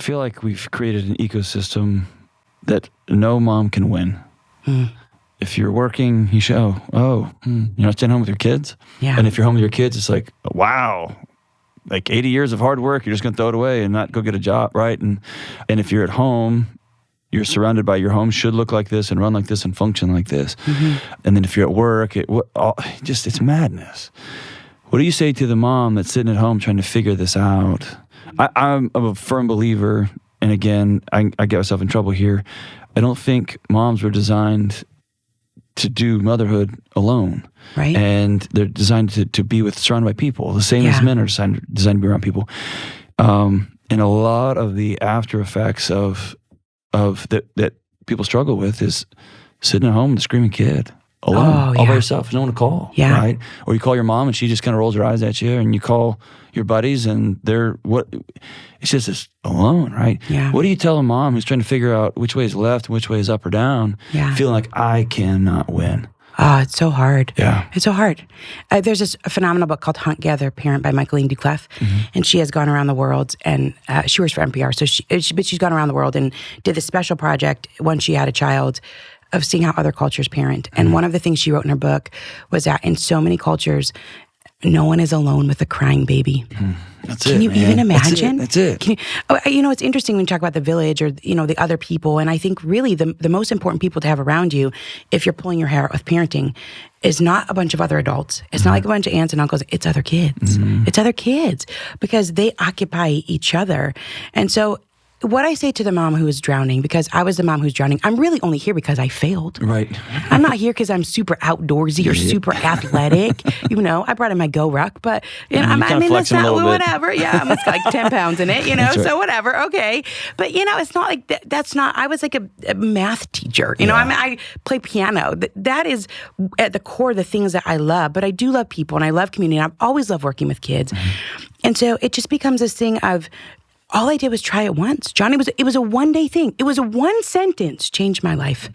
feel like we've created an ecosystem that no mom can win. If you're working, you show, you're not staying home with your kids. Yeah. And if you're home with your kids, it's like, wow, like 80 years of hard work, you're just going to throw it away and not go get a job, right? And if you're at home, you're surrounded by your home should look like this and run like this and function like this. And then if you're at work, it's madness. What do you say to the mom that's sitting at home trying to figure this out? I'm a firm believer, and again, I get myself in trouble here. I don't think moms were designed to do motherhood alone. Right. And they're designed to be surrounded by people, the same as men are designed to be around people. And a lot of the after effects of that people struggle with is sitting at home with a screaming kid. Alone, all by yourself, no one to call, right? Or you call your mom and she just kind of rolls her eyes at you, and you call your buddies and it's just this alone, right? Yeah. What do you tell a mom who's trying to figure out which way is left and which way is up or down, feeling like I cannot win? It's so hard. Yeah. It's so hard. There's this phenomenal book called Hunt, Gather, Parent by Michaeline Duclef, and she has gone around the world, and she works for NPR, but she's gone around the world and did this special project when she had a child of seeing how other cultures parent. And one of the things she wrote in her book was that in so many cultures, no one is alone with a crying baby. Can you even imagine? That's it. It's interesting when you talk about the village or, the other people. And I think really the most important people to have around you, if you're pulling your hair out with parenting, is not a bunch of other adults. It's not like a bunch of aunts and uncles. It's other kids. It's other kids because they occupy each other. And so what I say to the mom who is drowning, because I was the mom who's drowning, I'm really only here because I failed. Right. I'm not here because I'm super outdoorsy or super athletic. I brought in my Go Ruck, but that's not whatever. Yeah, I'm like 10 pounds in it, right. So whatever. Okay. But, it's not like that's not, I was like a math teacher. I play piano. That is at the core of the things that I love. But I do love people and I love community. I've always loved working with kids. And so it just becomes this thing of, all I did was try it once. Johnny, it was a one-day thing. It was a one sentence changed my life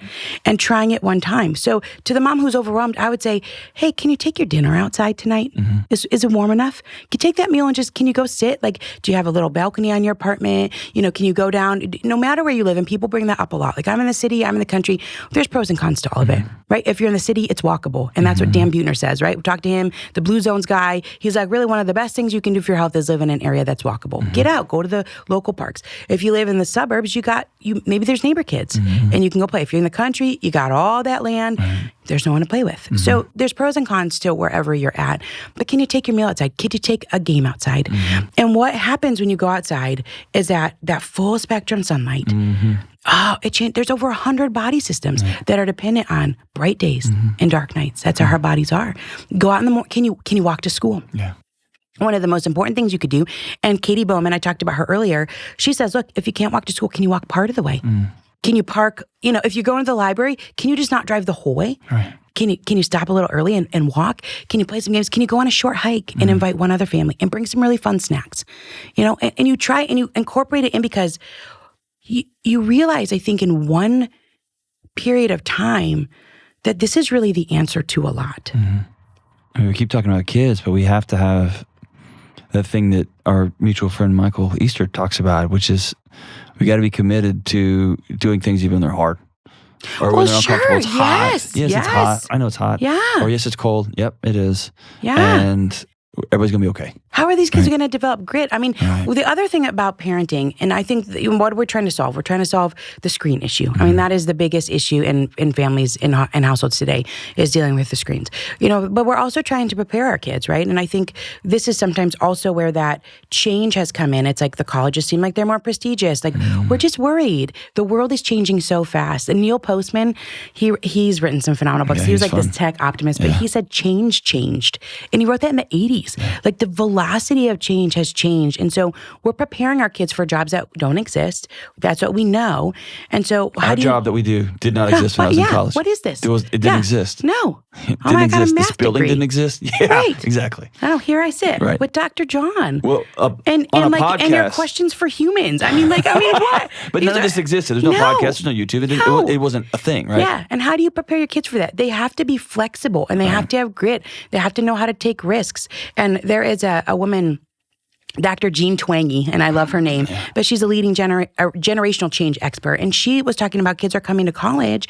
and trying it one time. So to the mom who's overwhelmed, I would say, hey, can you take your dinner outside tonight? Is it warm enough? Can you take that meal and can you go sit? Like, do you have a little balcony on your apartment? Can you go down? No matter where you live, and people bring that up a lot. Like, I'm in the city, I'm in the country. There's pros and cons to all of it, right? If you're in the city, it's walkable. And that's what Dan Buettner says, right? We talked to him, the Blue Zones guy. He's like, really one of the best things you can do for your health is live in an area that's walkable. Get out, go to the local parks. If you live in the suburbs, maybe there's neighbor kids and you can go play. If you're in the country, you got all that land. There's no one to play with. So there's pros and cons to wherever you're at. But can you take your meal outside? Can you take a game outside? And what happens when you go outside is that full spectrum sunlight. It changed. There's over 100 body systems that are dependent on bright days and dark nights. That's how our bodies are. Go out in the morning. Can you walk to school? Yeah. One of the most important things you could do, and Katie Bowman, I talked about her earlier, she says, look, if you can't walk to school, can you walk part of the way? Can you park, if you're going to the library, can you just not drive the whole way? Right. Can you stop a little early and walk? Can you play some games? Can you go on a short hike and invite one other family and bring some really fun snacks? And you try and you incorporate it in because you realize, I think, in one period of time that this is really the answer to a lot. We keep talking about kids, but we have to have the thing that our mutual friend Michael Easter talks about, which is we got to be committed to doing things even when they're hard. Or when they're uncomfortable. It's hot. Yes, it's hot. I know it's hot. Yeah. Or yes, it's cold. Yep, it is. Yeah. And everybody's going to be okay. How are these kids going to develop grit? I mean, the other thing about parenting, and I think what we're trying to solve the screen issue. I mean, that is the biggest issue in families, in households today, is dealing with the screens. But we're also trying to prepare our kids, right? And I think this is sometimes also where that change has come in. It's like the colleges seem like they're more prestigious. Like, we're just worried. The world is changing so fast. And Neil Postman, he's written some phenomenal books. He was like this tech optimist, but he said change changed. And he wrote that in the 80s. Like, the velocity of change has changed. And so we're preparing our kids for jobs that don't exist. That's what we know. And so our job that we do did not exist when I was in college. What is this? It didn't exist. No. It didn't exist. This building degree. didn't exist. Yeah, right. Exactly. Oh, here I sit with Dr. John. Well, and on a like podcast. And your questions for humans. I mean, what? But none of this existed. There's no podcast. There's no YouTube. It wasn't a thing, right? Yeah. And how do you prepare your kids for that? They have to be flexible and they have to have grit. They have to know how to take risks. And there is a woman Dr. Jean Twangy, and I love her name, but she's a leading generational change expert. And she was talking about kids are coming to college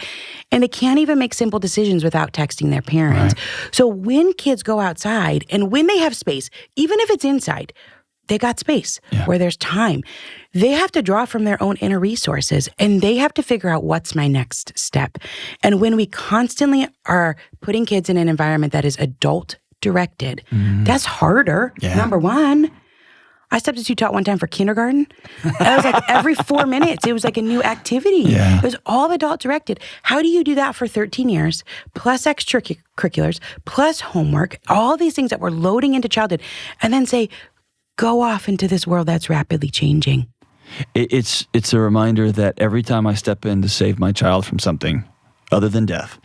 and they can't even make simple decisions without texting their parents. Right. So when kids go outside and when they have space, even if it's inside, they got space where there's time. They have to draw from their own inner resources and they have to figure out what's my next step. And when we constantly are putting kids in an environment that is adult directed, that's harder, number one. I substitute taught one time for kindergarten. It was like every 4 minutes, it was like a new activity. Yeah. It was all adult directed. How do you do that for 13 years, plus extracurriculars, plus homework, all these things that we're loading into childhood, and then say, go off into this world that's rapidly changing? It's a reminder that every time I step in to save my child from something other than death,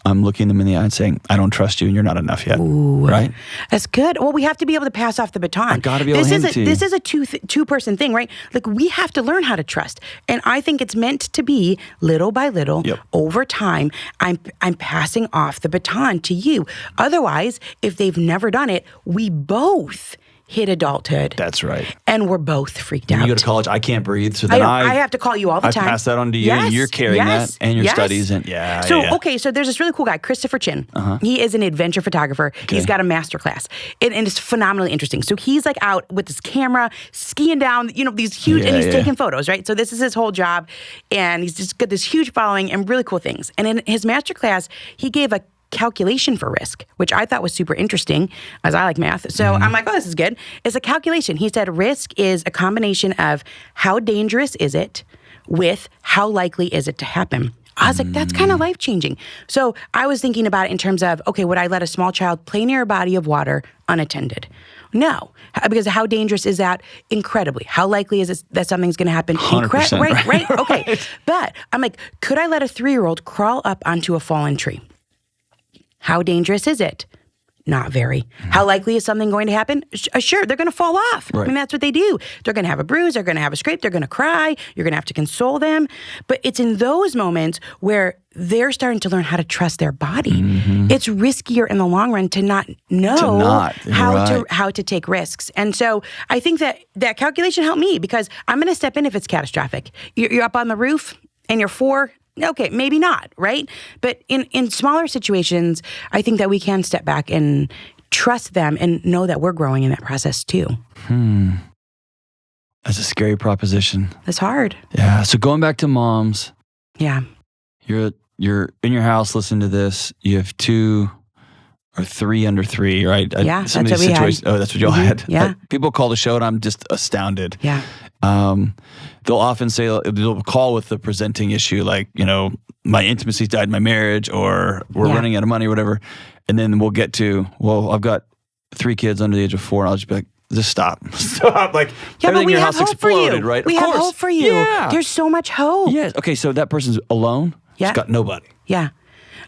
I'm looking them in the eye and saying, I don't trust you and you're not enough yet. Ooh, right? That's good. Well, we have to be able to pass off the baton. I got to be able to hand it to you. This is a two-person thing, right? Like, we have to learn how to trust. And I think it's meant to be little by little, over time, I'm passing off the baton to you. Otherwise, if they've never done it, we both hit adulthood. That's right. And we're both freaked out. You go to college, I can't breathe. So then I have to call you all the time. I pass that on to you, and you're carrying that, and your studies. And okay, so there's this really cool guy, Christopher Chin. He is an adventure photographer. Okay. He's got a master class, and it's phenomenally interesting. So he's like out with his camera, skiing down, these huge, and he's taking photos, right? So this is his whole job, and he's just got this huge following and really cool things. And in his master class, he gave a calculation for risk, which I thought was super interesting, as I like math. So I'm like, oh, this is good. It's a calculation. He said risk is a combination of how dangerous is it with how likely is it to happen. I was like, that's kind of life-changing. So I was thinking about it in terms of, okay, would I let a small child play near a body of water unattended? No, because how dangerous is that? Incredibly. How likely is it that something's going to happen? 100%. Right. Okay. But I'm like, could I let a 3-year-old crawl up onto a fallen tree? How dangerous is it? Not very. How likely is something going to happen? Sure, they're going to fall off. Right. I mean, that's what they do. They're going to have a bruise. They're going to have a scrape. They're going to cry. You're going to have to console them. But it's in those moments where they're starting to learn how to trust their body. It's riskier in the long run to not know how to take risks. And so I think that calculation helped me, because I'm going to step in if it's catastrophic. You're up on the roof and you're 4. Okay, maybe not, right? But in smaller situations, I think that we can step back and trust them and know that we're growing in that process too. That's a scary proposition. It's hard. Yeah. So going back to moms. Yeah. You're in your house listening to this. You have 2 or 3 under 3, right? Yeah, that's what we had. Oh, that's what y'all had? Yeah. People call the show and I'm just astounded. Yeah. They'll often say, they'll call with the presenting issue, like, my intimacy died in my marriage, or we're running out of money or whatever. And then we'll get to, well, I've got 3 kids under the age of 4, and I'll just be like, just stop. Like, everything in your house exploded, right? We have hope for you. Yeah. There's so much hope. Yes. Okay, so that person's alone. Yeah. She's got nobody. Yeah.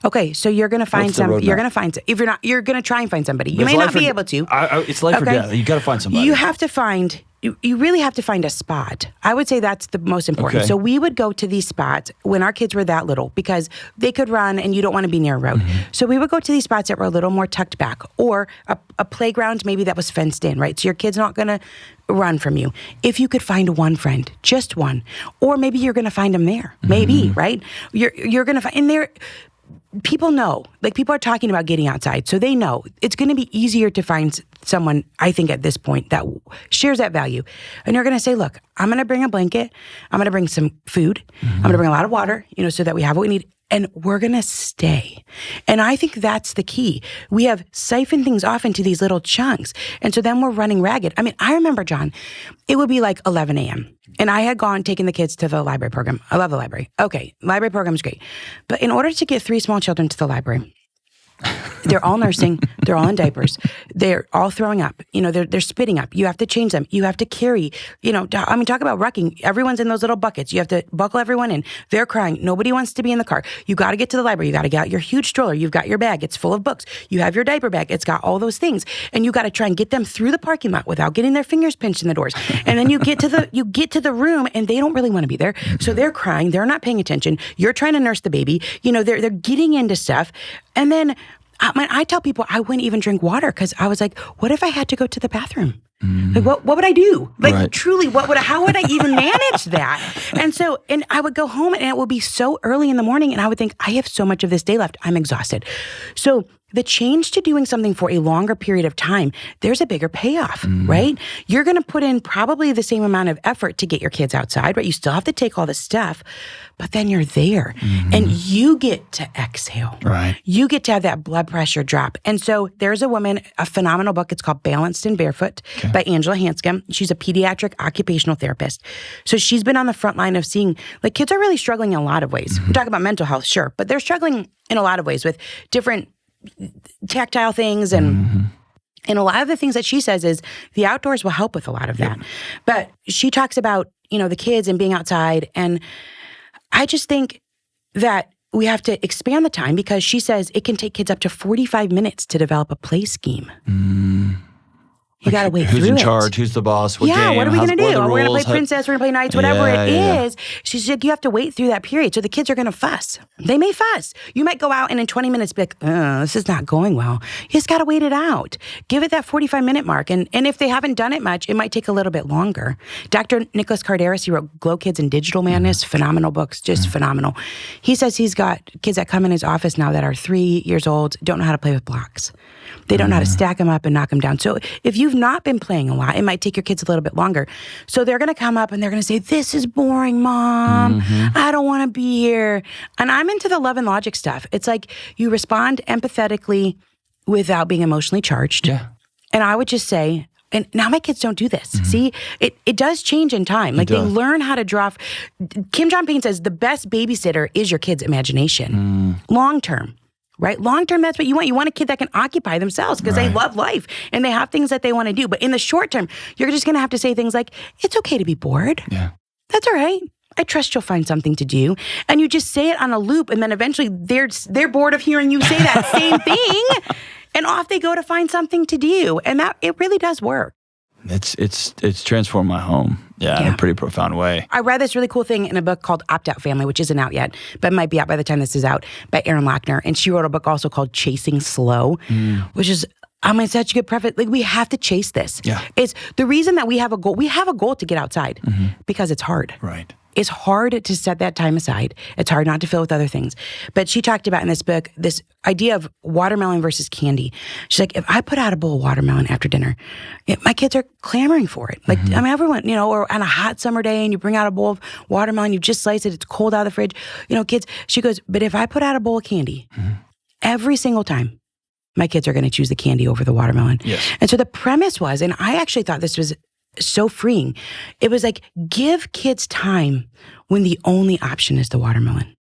Okay, so you're going to find you're going to find, if you're not, you're going to try and find somebody. You may not be able to. It's life or death. You got to find somebody. You have to find, you really have to find a spot. I would say that's the most important. Okay. So we would go to these spots when our kids were that little, because they could run and you don't want to be near a road. So we would go to these spots that were a little more tucked back, or a playground maybe that was fenced in, right? So your kid's not going to run from you. If you could find one friend, just one, or maybe you're going to find them there. Maybe, right? You're going to find, and they're, people know, like, people are talking about getting outside, so they know it's going to be easier to find someone, I think, at this point that shares that value. And you're going to say, look, I'm going to bring a blanket. I'm going to bring some food. I'm going to bring a lot of water, so that we have what we need. And we're going to stay. And I think that's the key. We have siphoned things off into these little chunks. And so then we're running ragged. I mean, I remember, John, it would be like 11 a.m. And I had taken the kids to the library program. I love the library. Okay, library program's great. But in order to get 3 small children to the library, they're all nursing. They're all in diapers. They're all throwing up. They're spitting up. You have to change them. You have to carry. Talk about rucking. Everyone's in those little buckets. You have to buckle everyone in. They're crying. Nobody wants to be in the car. You got to get to the library. You got to get out your huge stroller. You've got your bag. It's full of books. You have your diaper bag. It's got all those things. And you got to try and get them through the parking lot without getting their fingers pinched in the doors. And then you get to the room, and they don't really want to be there. So they're crying. They're not paying attention. You're trying to nurse the baby. They're getting into stuff. And then I tell people I wouldn't even drink water, because I was like, what if I had to go to the bathroom? Like, what would I do? Like, truly, how would I even manage that? And I would go home and it would be so early in the morning and I would think, I have so much of this day left. I'm exhausted. So the change to doing something for a longer period of time, there's a bigger payoff, right? You're going to put in probably the same amount of effort to get your kids outside, right? You still have to take all the stuff, but then you're there and you get to exhale. Right. You get to have that blood pressure drop. And so there's a woman, a phenomenal book. It's called Balanced and Barefoot by Angela Hanscom. She's a pediatric occupational therapist. So she's been on the front line of seeing, like, kids are really struggling in a lot of ways. We talk about mental health, sure, but they're struggling in a lot of ways with different tactile things and a lot of the things that she says is the outdoors will help with a lot of that. But she talks about, the kids and being outside. And I just think that we have to expand the time because she says it can take kids up to 45 minutes to develop a play scheme. You got to wait through it. Who's in charge? Who's the boss? What game? What are we going to do? We're going to play princess. We're going to play knights, whatever it is. She's like, you have to wait through that period. So the kids are going to fuss. They may fuss. You might go out and in 20 minutes be like, this is not going well. You just got to wait it out. Give it that 45-minute mark. And if they haven't done it much, it might take a little bit longer. Dr. Nicholas Cardaris, he wrote Glow Kids and Digital Madness. Phenomenal books, just phenomenal. He says he's got kids that come in his office now that are 3 years old, don't know how to play with blocks. They don't know how to stack them up and knock them down. So if you've not been playing a lot, it might take your kids a little bit longer. So they're going to come up and they're going to say, this is boring, Mom. I don't want to be here. And I'm into the love and logic stuff. It's like you respond empathetically without being emotionally charged. Yeah. And I would just say, and now my kids don't do this. See, it does change in time. Like they learn how to draw. Kim John Payne says the best babysitter is your kid's imagination. Long term. Right? Long term, that's what you want. You want a kid that can occupy themselves because they love life and they have things that they want to do. But in the short term, you're just going to have to say things like, it's okay to be bored. Yeah. That's all right. I trust you'll find something to do. And you just say it on a loop. And then eventually they're bored of hearing you say that same thing. And off they go to find something to do. And that it really does work. It's transformed my home. Yeah, in a pretty profound way. I read this really cool thing in a book called Opt-Out Family, which isn't out yet, but might be out by the time this is out, by Erin Lochner. And she wrote a book also called Chasing Slow, which is, such a good preface. Like, we have to chase this. Yeah. It's the reason that we have a goal. We have a goal to get outside because it's hard. Right. It's hard to set that time aside. It's hard not to fill with other things. But she talked about in this book, this idea of watermelon versus candy. She's like, if I put out a bowl of watermelon after dinner, my kids are clamoring for it. Like, everyone, or on a hot summer day and you bring out a bowl of watermelon, you just slice it, it's cold out of the fridge. Kids, she goes, but if I put out a bowl of candy, every single time, my kids are going to choose the candy over the watermelon. Yes. And so the premise was, and I actually thought this was so freeing. It was like, give kids time when the only option is the watermelon.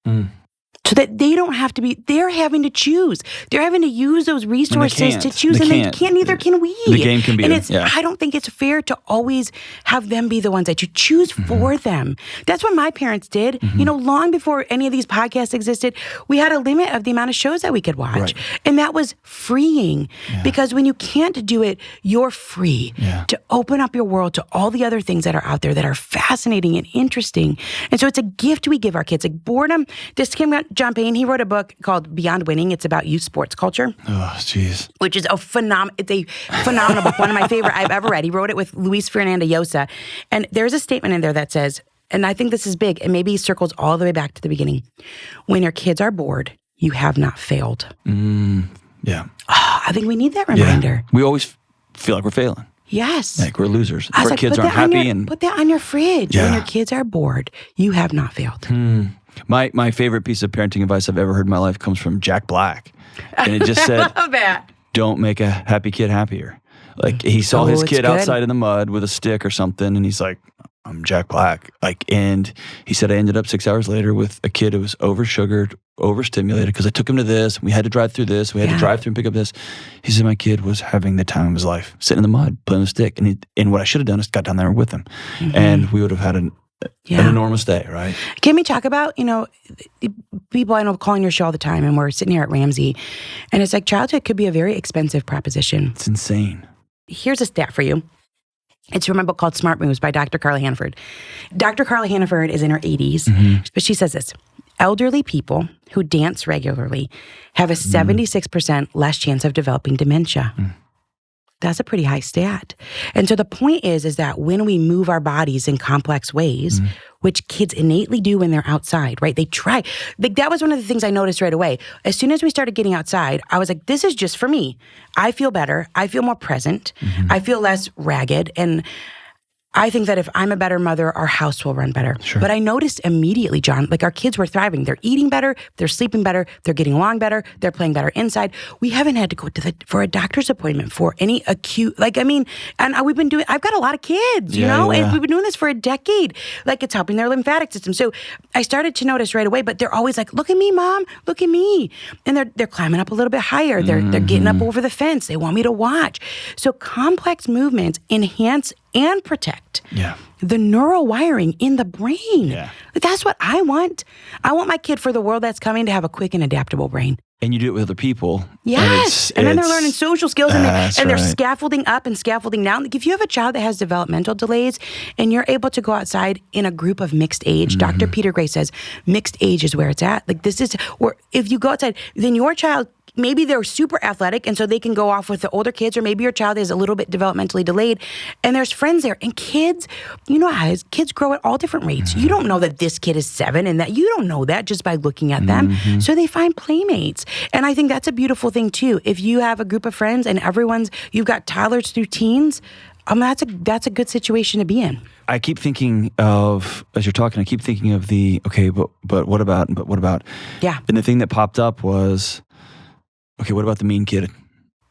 So that they don't have to be, they're having to choose. They're having to use those resources to choose. They can't, neither can we. The game can be. And I don't think it's fair to always have them be the ones that you choose for them. That's what my parents did. Long before any of these podcasts existed, we had a limit of the amount of shows that we could watch. Right. And that was freeing because when you can't do it, you're free to open up your world to all the other things that are out there that are fascinating and interesting. And so it's a gift we give our kids. Like boredom, this came out, John Payne, he wrote a book called Beyond Winning. It's about youth sports culture. Oh, jeez. Which is a phenomenal book, one of my favorite I've ever read. He wrote it with Luis Fernando Llosa. And there's a statement in there that says, and I think this is big, and maybe he circles all the way back to the beginning. When your kids are bored, you have not failed. Yeah. Oh, I think we need that reminder. Yeah. We always feel like we're failing. Yes. Like we're losers. If our kids aren't happy. Put that on your fridge. When your kids are bored, you have not failed. My favorite piece of parenting advice I've ever heard in my life comes from Jack Black. And it just said, I love that. Don't make a happy kid happier. Like he saw his kid outside in the mud with a stick or something, and he's like, I'm Jack Black. And he said, I ended up 6 hours later with a kid who was over-sugared, overstimulated, because I took him to this, we had to drive through this, we had to drive through and pick up this. He said, my kid was having the time of his life, sitting in the mud, playing with a stick. And what I should have done is got down there with him. And we would have had an enormous day, right? Can we talk about, people I know calling your show all the time, and we're sitting here at Ramsey, and it's like childhood could be a very expensive proposition. It's insane. Here's a stat for you. It's from a book called Smart Moves by Dr. Carla Hanford. Dr. Carla Hanford is in her 80s, but she says this: elderly people who dance regularly have a 76% less chance of developing dementia. That's a pretty high stat. And so the point is that when we move our bodies in complex ways, which kids innately do when they're outside, right? They try. Like, that was one of the things I noticed right away. As soon as we started getting outside, I was like, this is just for me. I feel better. I feel more present. I feel less ragged. And I think that if I'm a better mother, our house will run better. Sure. But I noticed immediately, John, like our kids were thriving. They're eating better. They're sleeping better. They're getting along better. They're playing better inside. We haven't had to go for a doctor's appointment for any acute, and I've got a lot of kids, and we've been doing this for a decade. Like, it's helping their lymphatic system. So I started to notice right away, but they're always like, look at me, Mom, look at me. And they're climbing up a little bit higher. They're getting up over the fence. They want me to watch. So complex movements enhance and protect the neural wiring in the brain. Yeah. That's what I want. I want my kid for the world that's coming to have a quick and adaptable brain. And you do it with other people. Yes. And then they're learning social skills and they're right. scaffolding up and scaffolding down. Like, if you have a child that has developmental delays and you're able to go outside in a group of mixed age, Dr. Peter Gray says mixed age is where it's at. Like, this is, or if you go outside, then your child, maybe they're super athletic and so they can go off with the older kids, or maybe your child is a little bit developmentally delayed and there's friends there. And kids, you know how kids grow at all different rates. You don't know that this kid is 7 and that you don't know that just by looking at them. So they find playmates. And I think that's a beautiful thing too. If you have a group of friends and you've got toddlers through teens, that's a good situation to be in. I keep thinking of, as you're talking, but what about? Yeah. And the thing that popped up was, okay, what about the mean kid?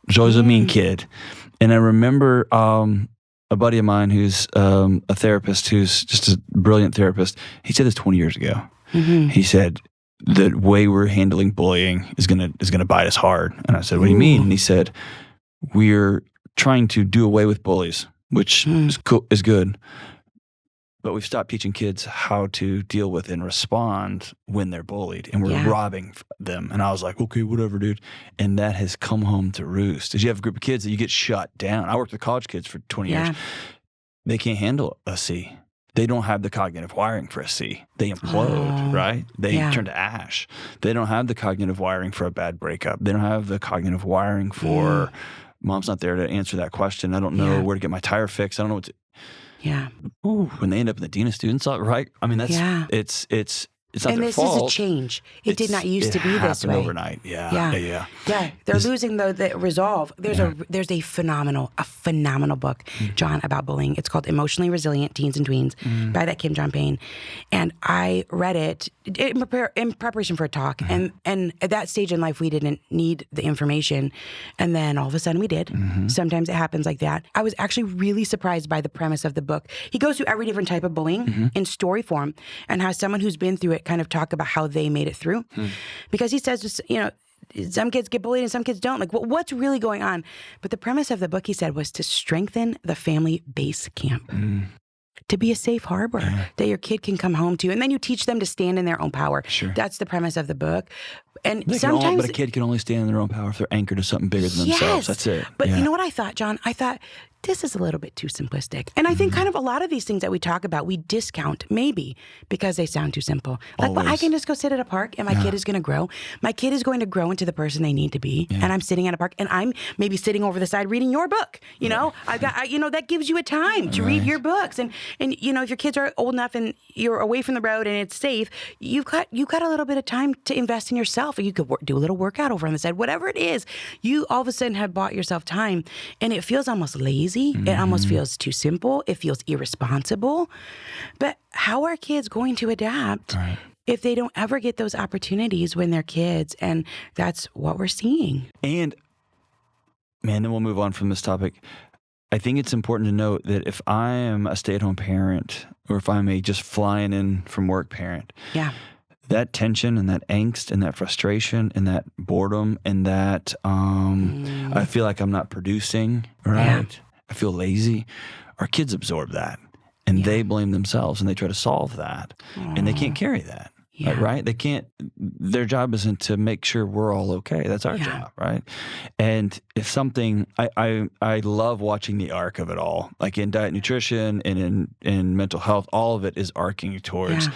There's always a mean kid. And I remember a buddy of mine who's a therapist, who's just a brilliant therapist. He said this 20 years ago. He said, the way we're handling bullying is gonna bite us hard. And I said, what do you mean? And he said, we're trying to do away with bullies, which is good. But we've stopped teaching kids how to deal with and respond when they're bullied, and we're robbing them. And I was like, okay, whatever, dude. And that has come home to roost. As you have a group of kids that you get shut down. I worked with college kids for 20 years. They can't handle a C. They don't have the cognitive wiring for a C. They implode, right? They turn to ash. They don't have the cognitive wiring for a bad breakup. They don't have the cognitive wiring for mom's not there to answer that question. I don't know where to get my tire fixed. I don't know what to... Yeah. Ooh, when they end up in the dean of students, right? I mean, it's not their fault. And this is a change. It did not used to be this way. Overnight. Yeah. They're losing the resolve. There's a phenomenal book, John, about bullying. It's called Emotionally Resilient Teens and Tweens by that Kim John Payne. And I read it in preparation for a talk. And at that stage in life, we didn't need the information. And then all of a sudden we did. Sometimes it happens like that. I was actually really surprised by the premise of the book. He goes through every different type of bullying in story form and has someone who's been through it kind of talk about how they made it through. Because he says, some kids get bullied and some kids don't. Like, what's really going on? But the premise of the book, he said, was to strengthen the family base camp. To be a safe harbor that your kid can come home to. And then you teach them to stand in their own power. Sure. That's the premise of the book. And but a kid can only stand in their own power if they're anchored to something bigger than themselves. That's it. But you know what I thought, John? I thought, this is a little bit too simplistic. And I think kind of a lot of these things that we talk about, we discount maybe because they sound too simple. Like, well, I can just go sit at a park and my kid is going to grow. My kid is going to grow into the person they need to be. And I'm sitting at a park and I'm maybe sitting over the side reading your book. I've got, that gives you a time to read your books. And if your kids are old enough and you're away from the road and it's safe, you've got a little bit of time to invest in yourself. Or you could do a little workout over on the side, whatever it is. You all of a sudden have bought yourself time and it feels almost lazy. It almost feels too simple. It feels irresponsible. But how are kids going to adapt if they don't ever get those opportunities when they're kids? And that's what we're seeing. And, man, then we'll move on from this topic. I think it's important to note that if I am a stay-at-home parent or if I'm a just flying in from work parent, that tension and that angst and that frustration and that boredom and that I feel like I'm not producing, right? I feel lazy. Our kids absorb that and they blame themselves and they try to solve that and they can't carry that, right? They can't, their job isn't to make sure we're all okay. That's our job, right? And if something, I love watching the arc of it all, like in diet nutrition and in mental health, all of it is arcing towards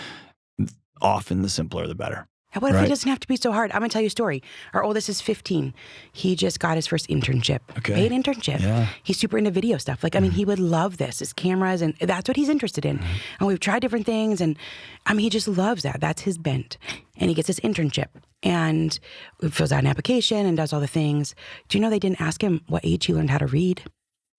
often the simpler the better. What if it doesn't have to be so hard? I'm going to tell you a story. Our oldest is 15. He just got his first internship. Okay. Paid internship. Yeah. He's super into video stuff. Like, I mean, he would love this, his cameras, and that's what he's interested in. And we've tried different things, and I mean, he just loves that. That's his bent. And he gets his internship, and fills out an application and does all the things. Do you know they didn't ask him what age he learned how to read?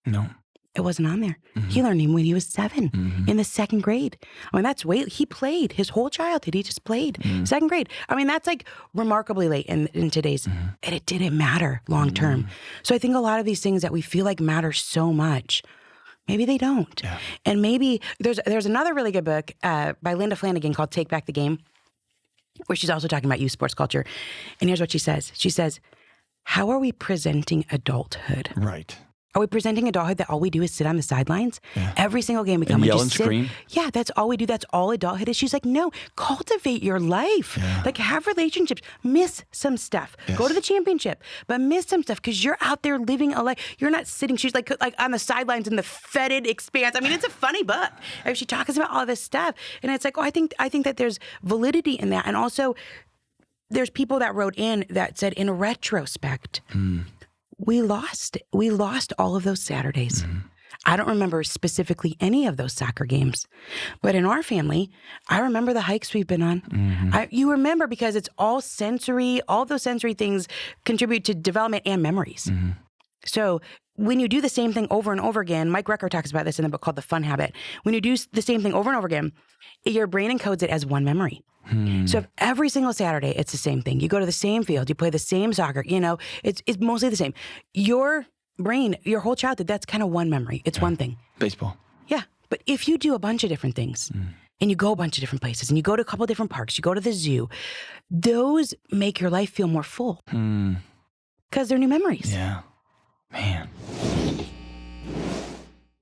No. It wasn't on there. He learned him when he was 7 in the 2nd grade. I mean, he played his whole childhood. He just played 2nd grade. I mean, that's like remarkably late in today's, and it didn't matter long term. So I think a lot of these things that we feel like matter so much, maybe they don't. Yeah. And maybe there's another really good book by Linda Flanagan called Take Back the Game, where she's also talking about youth sports culture. And here's what she says. She says, how are we presenting adulthood? Right. Are we presenting adulthood that all we do is sit on the sidelines? Yeah. Every single game we come and and yell just and scream? Yeah, that's all we do. That's all adulthood is. She's like, no, cultivate your life. Yeah. Like, have relationships. Miss some stuff. Yes. Go to the championship, but miss some stuff because you're out there living a life. You're not sitting. She's like on the sidelines in the fetid expanse. I mean, it's a funny book. I mean, she talks about all this stuff, and it's like, oh, I think that there's validity in that, and also there's people that wrote in that said, in retrospect. We lost all of those Saturdays. I don't remember specifically any of those soccer games, but in our family, I remember the hikes we've been on. You remember because it's all sensory. All those sensory things contribute to development and memories. So when you do the same thing over and over again, Mike Rucker talks about this in the book called The Fun Habit. When you do the same thing over and over again, your brain encodes it as one memory. So if every single Saturday it's the same thing, you go to the same field, you play the same soccer, it's mostly the same. Your brain, your whole childhood, that's kind of one memory. It's one thing. Baseball. Yeah. But if you do a bunch of different things and you go a bunch of different places and you go to a couple of different parks, you go to the zoo, those make your life feel more full because they're new memories. Yeah. Man.